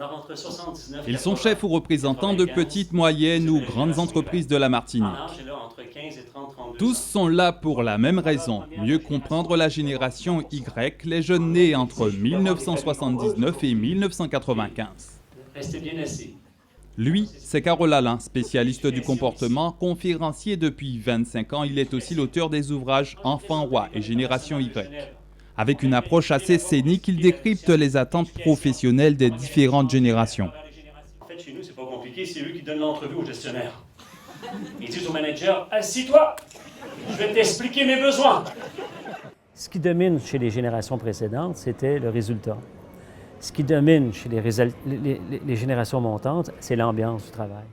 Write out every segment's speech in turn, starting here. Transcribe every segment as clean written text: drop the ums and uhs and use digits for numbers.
Alors, entre 79 et Ils sont 80, chefs ou représentants de 95, petites, moyennes ou grandes entreprises de la en Martinique. âge, là, entre 15 et 30, 32 Tous ans. sont là pour la même raison, mieux comprendre la génération Y, les jeunes nés entre 1979 et 1995. Restez bien assis. Lui, c'est Carole Alain, spécialiste du comportement, conférencier depuis 25 ans. Il est aussi l'auteur des ouvrages Enfants rois et Génération Y. Avec une approche assez scénique, il décrypte les attentes professionnelles des différentes générations. En fait, chez nous, c'est pas compliqué, c'est eux qui donnent l'entrevue au gestionnaire. Ils disent au manager, assis-toi, je vais t'expliquer mes besoins. Ce qui domine chez les générations précédentes, c'était le résultat. Ce qui domine chez les générations montantes, c'est l'ambiance du travail.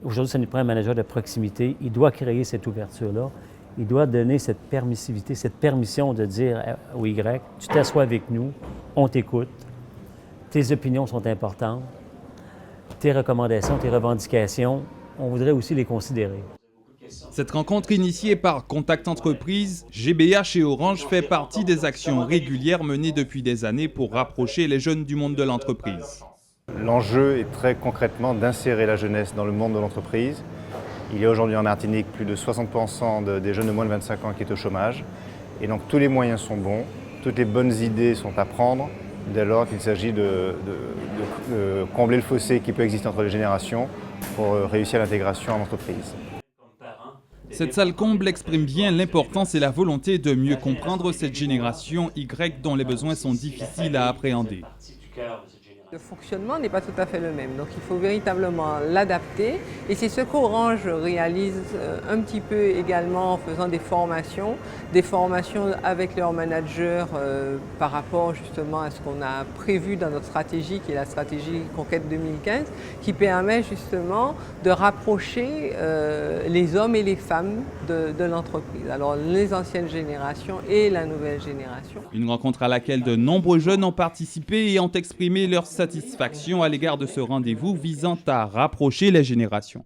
Aujourd'hui, ça nous prend un manager de proximité. Il doit créer cette ouverture-là. Il doit donner cette permissivité, cette permission de dire au Y, tu t'assois avec nous, on t'écoute, tes opinions sont importantes, tes recommandations, tes revendications, on voudrait aussi les considérer. Cette rencontre initiée par Contact Entreprise, GBH et Orange fait partie des actions régulières menées depuis des années pour rapprocher les jeunes du monde de l'entreprise. L'enjeu est très concrètement d'insérer la jeunesse dans le monde de l'entreprise. Il y a aujourd'hui en Martinique plus de 60% des jeunes de moins de 25 ans qui est au chômage. Et donc tous les moyens sont bons, toutes les bonnes idées sont à prendre dès lors qu'il s'agit de combler le fossé qui peut exister entre les générations pour réussir l'intégration en entreprise. Cette salle comble exprime bien l'importance et la volonté de mieux comprendre cette génération Y dont les besoins sont difficiles à appréhender. Le fonctionnement n'est pas tout à fait le même, donc il faut véritablement l'adapter et c'est ce qu'Orange réalise un petit peu également en faisant des formations avec leurs managers par rapport justement à ce qu'on a prévu dans notre stratégie qui est la stratégie Conquête 2015 qui permet justement de rapprocher les hommes et les femmes de l'entreprise, alors les anciennes générations et la nouvelle génération. Une rencontre à laquelle de nombreux jeunes ont participé et ont exprimé leur satisfaction à l'égard de ce rendez-vous visant à rapprocher les générations.